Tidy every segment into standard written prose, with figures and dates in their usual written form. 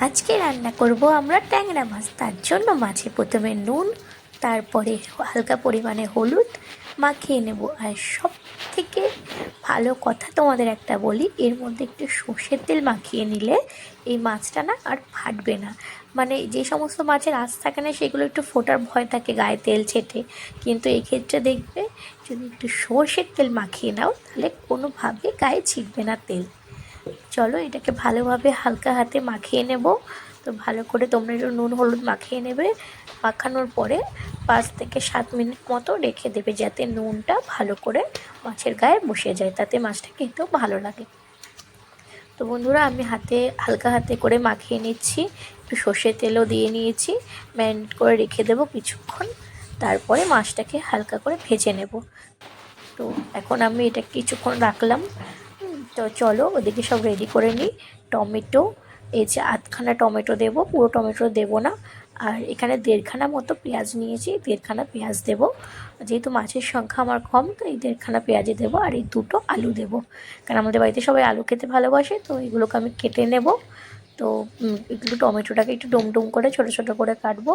আজকে রান্না করব আমরা ট্যাংরা মাছ। তার জন্য মাছে প্রথমে নুন, তারপরে হালকা পরিমাণে হলুদ মাখিয়ে নেব। আর সব থেকে ভালো কথা তোমাদের একটা বলি, এর মধ্যে একটু সর্ষের তেল মাখিয়ে নিলে এই মাছটা না আর ফাটবে না। মানে যে সমস্ত মাছের আঁশ থাকে না সেগুলো একটু ফোটার ভয় থাকে গায়ে তেল ছেটে, কিন্তু এক্ষেত্রে দেখবে যদি একটু সর্ষের তেল মাখিয়ে নাও তাহলে কোনোভাবে গায়ে ছিটবে না তেল। চলো এটাকে ভালোভাবে হালকা হাতে মাখিয়ে নেব। তো ভালো করে তোমরা একটু নুন হলুদ মাখিয়ে নেবে। মাখানোর পরে 5 থেকে 7 মিনিট মতো রেখে দেবে, যাতে নুনটা ভালো করে মাছের গায়ে বসে যায়, তাতে মাছটা খেতেও ভালো লাগে। তো বন্ধুরা, আমি হালকা হাতে করে মাখিয়ে নিচ্ছি, একটু সর্ষের তেলও দিয়ে নিয়েছি। ম্যারিনেট করে রেখে দেবো কিছুক্ষণ, তারপরে মাছটাকে হালকা করে ভেজে নেব। তো এখন আমি এটা কিছুক্ষণ রাখলাম। তো চলো ওদিকে সব রেডি করে নিই। টমেটো, এই যে আধখানা টমেটো দেবো, পুরো টমেটো দেবো না। আর এখানে 1.5খানা মতো পেঁয়াজ নিয়েছি, 1.5খানা পেঁয়াজ দেবো। যেহেতু মাছের সংখ্যা আমার কম, তো এই 1.5খানা পেঁয়াজই দেবো। আর এই 2টো আলু দেবো, কারণ আমাদের বাড়িতে সবাই আলু খেতে ভালোবাসে। তো এগুলোকে আমি কেটে নেব। তো একটু টমেটোটাকে একটু ডুম করে ছোটো ছোটো করে কাটবো।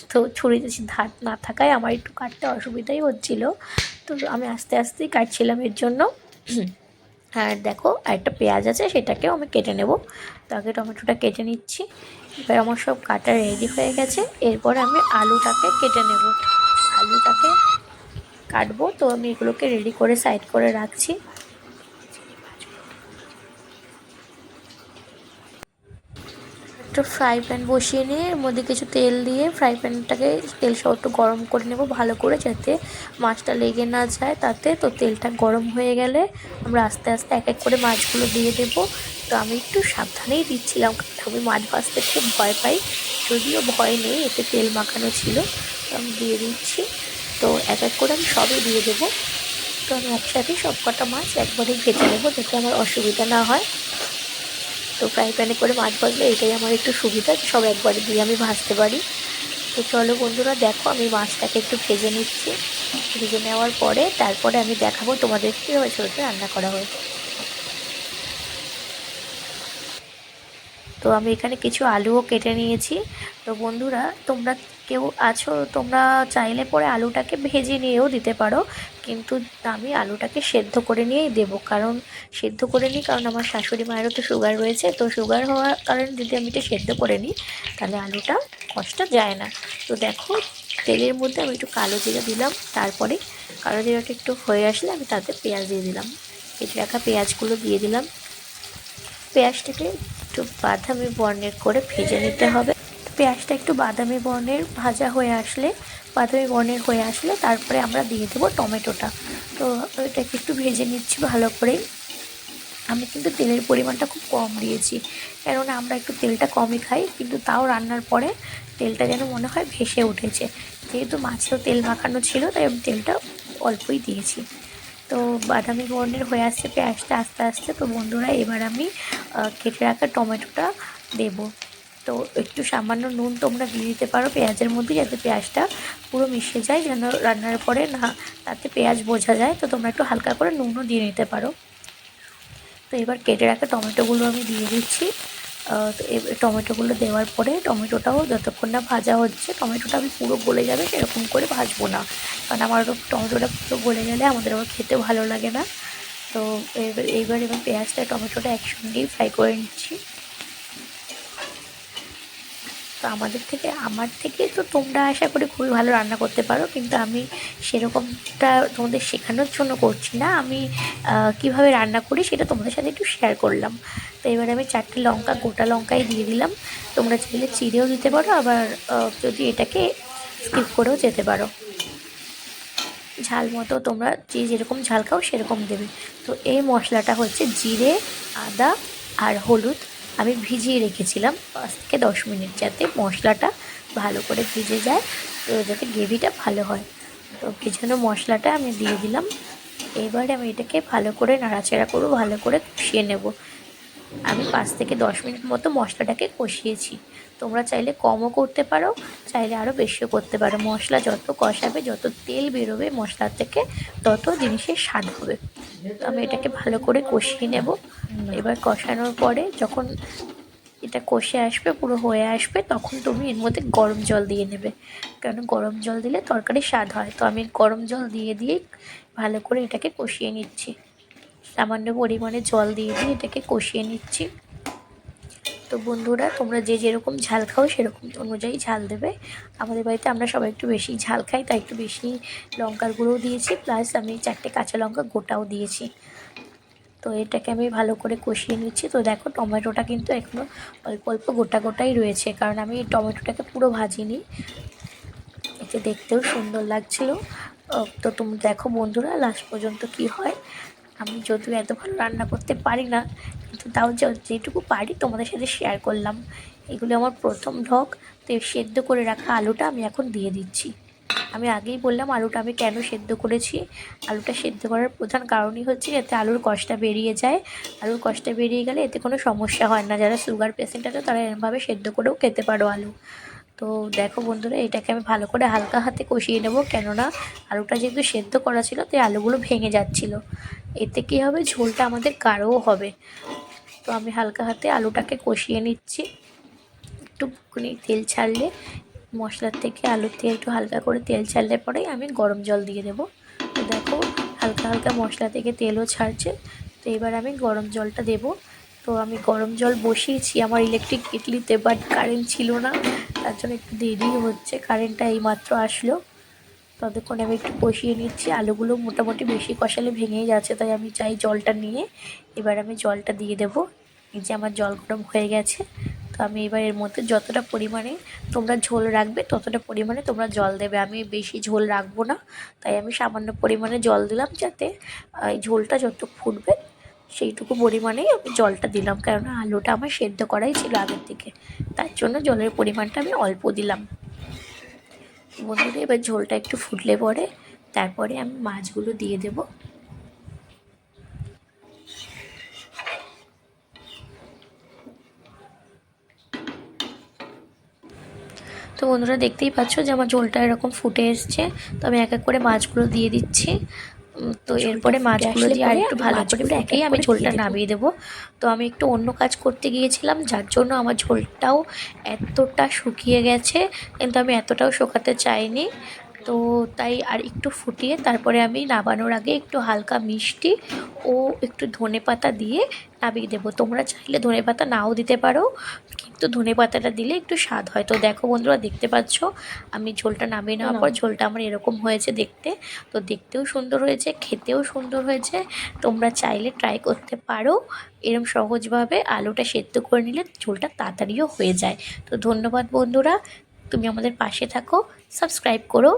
তো ছুরিতে ধার না থাকায় আমার একটু কাটতে অসুবিধাই হচ্ছিলো। তো আমি আস্তে আস্তেই কাটছিলাম এর জন্য। আর দেখো আরেকটা পেঁয়াজ আছে, সেটাকেও আমি কেটে নেব। তো আগে টমেটোটা কেটে নিচ্ছি। এবার আমার সব কাটা রেডি হয়ে গেছে। এরপর আমি আলুটাকে কেটে নেব। আলুটাকে কাটবো, তো আমি এগুলোকে রেডি করে সাইড করে রাখছি। একটা ফ্রাই প্যান বসিয়ে নিয়ে এর মধ্যে কিছু তেল দিয়ে ফ্রাই প্যানটাকে তেল সহ একটু গরম করে নেব ভালো করে, যাতে মাছটা লেগে না যায় তাতে। তো তেলটা গরম হয়ে গেলে আমরা আস্তে আস্তে এক এক করে মাছগুলো দিয়ে দেবো। তো আমি একটু সাবধানেই দিচ্ছিলাম, কারণ আমি মাছ ভাজতে খুব ভয় পাই। যদিও ভয় নেই, এতে তেল মাখানো ছিল। তো আমি দিয়ে দিচ্ছি। তো এক এক করে আমি সবই দিয়ে দেবো। তো আমি একসাথে সব কটা মাছ একবারেই ভেজে নেবো, যাতে আমার অসুবিধা না হয়। তো ফ্রাই প্যানে করে মাছ ভাজলে এটাই আমার একটু সুবিধা, সব একবারে দিয়ে আমি ভাজতে পারি। তো চলো বন্ধুরা, দেখো আমি মাছটাকে একটু ভেজে নিচ্ছি। ভেজে নেওয়ার পরে তারপরে আমি দেখাবো তোমাদের কীভাবে ছোটো রান্না করা হয়। তো আমি এখানে কিছু আলুও কেটে নিয়েছি। তো বন্ধুরা, তোমরা কেউ আছো, তোমরা চাইলে পরে আলুটাকে ভেজে নিয়েও দিতে পারো, কিন্তু আমি আলুটাকে সেদ্ধ করে নিয়েই দেবো। কারণ সেদ্ধ করে নিই, কারণ আমার শাশুড়ি মায়েরও তো সুগার রয়েছে। তো সুগার হওয়ার কারণে যদি আমি এটা সেদ্ধ করে নিই তাহলে আলুটা কষ্ট যায় না। তো দেখো তেলের মধ্যে আমি একটু কালো জিরা দিলাম, তারপরে কালো জিরাটা একটু হয়ে আসলে আমি তাতে পেঁয়াজ দিয়ে দিলাম। কেটে রাখা পেঁয়াজগুলো দিয়ে দিলাম। পেঁয়াজটাকে একটু বাদামি বর্ণের করে ভেজে নিতে হবে। পেঁয়াজটা একটু বাদামি বর্ণের হয়ে আসলে তারপরে আমরা দিয়ে দেবো টমেটোটা। তো এটাকে একটু ভেজে নিচ্ছি ভালো করে। আমি কিন্তু তেলের পরিমাণটা খুব কম দিয়েছি, কেননা আমরা একটু তেলটা কমই খাই, কিন্তু তাও রান্নার পরে তেলটা যেন মনে হয় ভেসে উঠেছে। যেহেতু মাছেও তেল মাখানো ছিল, তাই আমি তেলটা অল্পই দিয়েছি। তো বাদামি বর্ণের হয়ে আসছে পেঁয়াজটা আস্তে আস্তে। তো বন্ধুরা, এবার আমি কেটে রাখা টমেটোটা দেব। তো একটু সামান্য নুন তোমরা দিয়ে দিতে পারো পেঁয়াজের মধ্যে, যাতে পেঁয়াজটা পুরো মিশে যায়, যেন রান্নার পরে না তাতে পেঁয়াজ বোঝা যায়। তো তোমরা একটু হালকা করে নুনও দিয়ে নিতে পারো। তো এবার কেটে রাখা টমেটোগুলো আমি দিয়ে দিচ্ছি। তো টমেটোগুলো দেওয়ার পরে টমেটোটাও যতক্ষণ না ভাজা হচ্ছে, টমেটোটা আমি পুরো গলে যাবে সেরকম করে ভাজবো না, কারণ আমার টমেটোটা পুরো গলে গেলে আমাদের আবার খেতে ভালো লাগে না। তো এইবার পেঁয়াজটা টমেটোটা একসঙ্গেই ফ্রাই করে নিচ্ছি। তো আমার থেকে তো তোমরা আশা করি খুবই ভালো রান্না করতে পারো, কিন্তু আমি সেরকমটা তোমাদের শেখানোর জন্য করছি না। আমি কিভাবে রান্না করি সেটা তোমাদের সাথে একটু শেয়ার করলাম। তো এবার আমি 4টে লঙ্কা, গোটা লঙ্কাই দিয়ে দিলাম। তোমরা চাইলে চিড়েও দিতে পারো, আবার যদি এটাকে স্কিপ করেও যেতে পারো। ঝাল মতো তোমরা যে যেরকম ঝাল খাও সেরকম দেবে। তো এই মশলাটা হচ্ছে জিরে, আদা আর হলুদ আমি ভিজিয়ে রেখেছিলাম 5 থেকে 10 মিনিট, যাতে মশলাটা ভালো করে ভিজে যায়, তো যাতে গ্রেভিটা ভালো হয়। তো ভিজানো মশলাটা আমি দিয়ে দিলাম। এবারে আমি এটাকে ভালো করে নাড়াচাড়া করব, ভালো করে কষিয়ে নেব। আমি 5 থেকে 10 মিনিট মতো মশলাটাকে কষিয়েছি। তোমরা চাইলে কমও করতে পারো, চাইলে আরও বেশিও করতে পারো। মশলা যত কষাবে, যত তেল বেরোবে মশলার থেকে, তত জিনিসের স্বাদ হবে। তো আমি এটাকে ভালো করে কষিয়ে নেব। এবার কষানোর পরে যখন এটা কষে আসবে, পুরো হয়ে আসবে, তখন তুমি এর মধ্যে গরম জল দিয়ে নেবে, কারণ গরম জল দিলে তরকারির স্বাদ হয়। তো আমি গরম জল দিয়েই ভালো করে এটাকে কষিয়ে নিচ্ছি। সামান্য পরিমাণে জল দিয়ে এটাকে কষিয়ে নিচ্ছি। তো বন্ধুরা, তোমরা যে যেরকম ঝাল খাও সেরকম অনুযায়ী ঝাল দেবে। আমাদের বাড়িতে আমরা সবাই একটু বেশি ঝাল খাই, তাই একটু বেশি লঙ্কার গুঁড়োও দিয়েছি, প্লাস আমি 4টে কাঁচা লঙ্কা গোটাও দিয়েছি। তো এটাকে আমি ভালো করে কষিয়ে নিচ্ছি। তো দেখো, টমেটোটা কিন্তু এখনও অল্প অল্প গোটা গোটাই রয়েছে, কারণ আমি এই টমেটোটাকে পুরো ভাজিনি। এতে দেখতেও সুন্দর লাগছিল। তো তুমি দেখো বন্ধুরা, লাস্ট পর্যন্ত কি হয়। আমি যদিও এত ভালো রান্না করতে পারি না, কিন্তু তাও যেটুকু পারি তোমাদের সাথে শেয়ার করলাম। এগুলো আমার প্রথম ভ্লগ। তো সেদ্ধ করে রাখা আলুটা আমি এখন দিয়ে দিচ্ছি। আমি আগেই বললাম আলুটা আমি কেন সেদ্ধ করেছি। আলুটা সেদ্ধ করার প্রধান কারণই হচ্ছে এতে আলুর কষটা বেরিয়ে যায়। আলুর কষটা বেরিয়ে গেলে এতে কোনো সমস্যা হয় না। যারা সুগার পেশেন্ট আছে তারা এরমভাবে সেদ্ধ করেও খেতে পারো আলু। তো দেখো বন্ধুরা, এটাকে আমি ভালো করে হালকা হাতে কষিয়ে নেব, কেননা আলুটা যেহেতু সেদ্ধ করা ছিল তাই আলুগুলো ভেঙে যাচ্ছিল। এতে কী হবে, ঝোলটা আমাদের গাঢ়ও হবে। তো আমি হালকা হাতে আলুটাকে কষিয়ে নিচ্ছি। একটুখানি তেল ছাড়লে, মশলার থেকে আলুর থেকে একটু হালকা করে তেল ছাড়লে পরেই আমি গরম জল দিয়ে দেবো। তো দেখো, হালকা হালকা মশলা থেকে তেলও ছাড়ছে। তো এবার আমি গরম জলটা দেবো। তো আমি গরম জল বসিয়েছি আমার ইলেকট্রিক কেটলিতে, বাট কারেন্ট ছিল না, তার জন্য একটু দেরি হচ্ছে। কারেন্টটা এইমাত্র আসলো। ততক্ষণ আমি একটু কষিয়ে নিচ্ছি। আলুগুলো মোটামুটি বেশি কষালে ভেঙেই যাচ্ছে, তাই আমি চাই জলটা নিয়ে এবার আমি জলটা দিয়ে দেবো। এই যে আমার জল গরম হয়ে গেছে। তো আমি এবার এর মধ্যে যতটা পরিমাণে তোমরা ঝোল রাখবে ততটা পরিমাণে তোমরা জল দেবে। আমি বেশি ঝোল রাখবো না, তাই আমি সামান্য পরিমাণে জল দিলাম, যাতে এই ঝোলটা যত ফুটবে সেইটুকু পরিমাণেই আমি জলটা দিলাম, কেননা আলুটা আমার সেদ্ধ করাই ছিল আগের থেকে, তার জন্য জলের পরিমাণটা আমি অল্প দিলাম। বন্ধুরা, এবার ঝোলটা একটু ফুটলে পরে তারপরে আমি মাছগুলো দিয়ে দেব। তো বন্ধুরা, দেখতেই পাচ্ছ যে আমার ঝোলটা এরকম ফুটে এসছে। তো আমি এক এক করে মাছগুলো দিয়ে দিচ্ছি। তো এরপরে মাছগুলো দিয়ে আর একটু ভালো করে ফুটিয়ে আমি ঝোলটা নামিয়ে দেবো। তো আমি একটু অন্য কাজ করতে গিয়েছিলাম, যার জন্য আমার ঝোলটাও এতটা শুকিয়ে গেছে, কিন্তু আমি এতটাও শুকাতে চাইনি। তো তাই আর একটু ফুটিয়ে তারপরে আমি নামানোর আগে একটু হালকা মিষ্টি ও একটু ধনেপাতা দিয়ে নামিয়ে দেবো। তোমরা চাইলে ধনেপাতা নাও দিতে পারো, কিন্তু ধনেপাতাটা দিলে একটু স্বাদ হয়। তো দেখো বন্ধুরা, দেখতে পাচ্ছ আমি ঝোলটা নামিয়ে নেওয়ার পর ঝোলটা আমার এরকম হয়েছে দেখতে। তো দেখতেও সুন্দর হয়েছে, খেতেও সুন্দর হয়েছে। তোমরা চাইলে ট্রাই করতে পারো। এরকম সহজভাবে আলুটা সেদ্ধ করে নিলে ঝোলটা তাড়াতাড়িও হয়ে যায়। তো ধন্যবাদ বন্ধুরা, তুমি আমাদের পাশে থাকো, সাবস্ক্রাইব করো।